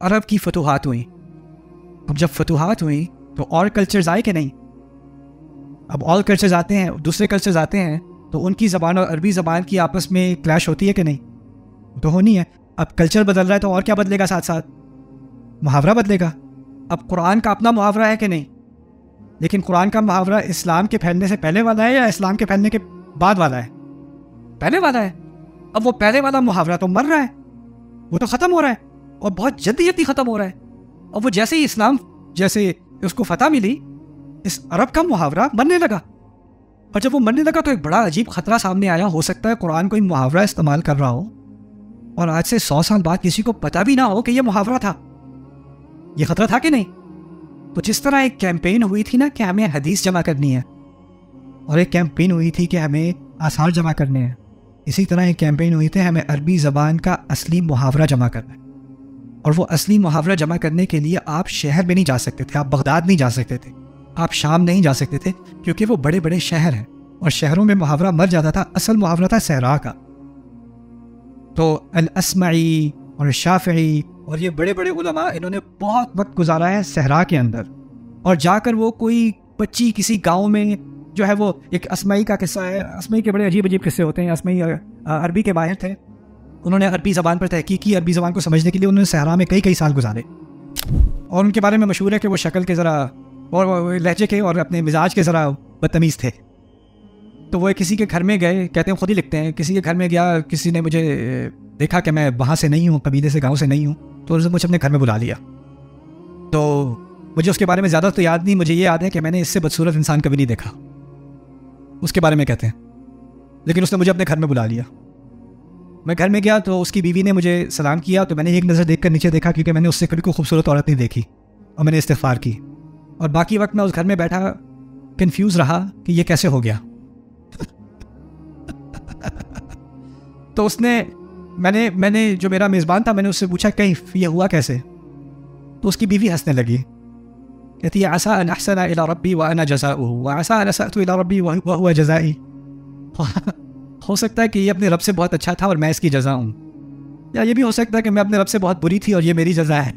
عرب کی فتوحات ہوئیں. اب جب فتوحات ہوئیں تو اور کلچرز آئے کہ نہیں؟ اب اور کلچرز آتے ہیں, دوسرے کلچرز آتے ہیں, تو ان کی زبان اور عربی زبان کی آپس میں کلیش ہوتی ہے کہ نہیں؟ تو ہونی ہے. اب کلچر بدل رہا ہے تو اور کیا بدلے گا ساتھ ساتھ؟ محاورہ بدلے گا. اب قرآن کا اپنا محاورہ ہے کہ نہیں؟ لیکن قرآن کا محاورہ اسلام کے پھیلنے سے پہلے والا ہے یا اسلام کے پھیلنے کے بعد والا ہے؟ پہلے والا ہے. اب وہ پہلے والا محاورہ تو مر رہا ہے, وہ تو ختم ہو رہا ہے, اور بہت جلدی جلدی ختم ہو رہا ہے. اور وہ جیسے ہی اسلام جیسے اس کو فتح ملی, اس عرب کا محاورہ مرنے لگا. اور جب وہ مرنے لگا تو ایک بڑا عجیب خطرہ سامنے آیا. ہو سکتا ہے قرآن کوئی محاورہ استعمال کر رہا ہو اور آج سے 100 سال بعد کسی کو پتہ بھی نہ ہو کہ یہ محاورہ تھا. یہ خطرہ تھا کہ نہیں؟ تو جس طرح ایک کیمپین ہوئی تھی نا کہ ہمیں حدیث جمع کرنی ہے, اور ایک کیمپین ہوئی تھی کہ ہمیں آثار جمع کرنے ہیں, اسی طرح ایک کیمپین ہوئی تھی ہمیں عربی زبان کا اصلی محاورہ جمع کرنا ہے. اور وہ اصلی محاورہ جمع کرنے کے لیے آپ شہر میں نہیں جا سکتے تھے, آپ بغداد نہیں جا سکتے تھے, آپ شام نہیں جا سکتے تھے, کیونکہ وہ بڑے بڑے شہر ہیں اور شہروں میں محاورہ مر جاتا تھا. اصل محاورہ تھا صحرا کا. تو الاسمعی اور الشافعی اور یہ بڑے بڑے علماء, انہوں نے بہت وقت گزارا ہے صحرا کے اندر, اور جا کر وہ کوئی بچی کسی گاؤں میں جو ہے, وہ ایک اسمعی کا قصہ ہے. اسمعی کے بڑے عجیب عجیب قصے ہوتے ہیں. اسمعی عربی کے ماہر تھے, انہوں نے عربی زبان پر تحقیق کی. عربی زبان کو سمجھنے کے لیے انہوں نے صحرا میں کئی سال گزارے, اور ان کے بارے میں مشہور ہے کہ وہ شکل کے ذرا اور لہجے کے اور اپنے مزاج کے ذرا بدتمیز تھے. تو وہ کسی کے گھر میں گئے, کہتے ہیں خود ہی لکھتے ہیں, کسی کے گھر میں گیا, کسی نے مجھے دیکھا کہ میں وہاں سے نہیں ہوں, قبیلے سے, گاؤں سے نہیں ہوں, تو انہوں نے مجھے اپنے گھر میں بلا لیا. تو مجھے اس کے بارے میں زیادہ تو یاد نہیں, مجھے یہ یاد ہے کہ میں نے اس سے بدصورت انسان کبھی نہیں دیکھا, اس کے بارے میں کہتے ہیں. لیکن اس نے مجھے اپنے گھر میں بلا لیا. میں گھر میں گیا تو اس کی بیوی نے مجھے سلام کیا, تو میں نے ایک نظر دیکھ کر نیچے دیکھا, کیونکہ میں نے اس سے کبھی کوئی خوبصورت عورت نہیں دیکھی, اور میں نے استغفار کی. اور باقی وقت میں اس گھر میں بیٹھا کنفیوز رہا کہ یہ کیسے ہو گیا. تو اس نے میں نے جو میرا میزبان تھا, میں نے اس سے پوچھا کیف, یہ ہوا کیسے؟ تو اس کی بیوی ہنسنے لگی, کہتی ہے عسى ان احسن الى ربی وانا جزاؤه وعسى ان اسأت الى ربی وهو جزائی. ہو سکتا ہے کہ یہ اپنے رب سے بہت اچھا تھا اور میں اس کی جزا ہوں, یا یہ بھی ہو سکتا ہے کہ میں اپنے رب سے بہت بری تھی اور یہ میری جزا ہے.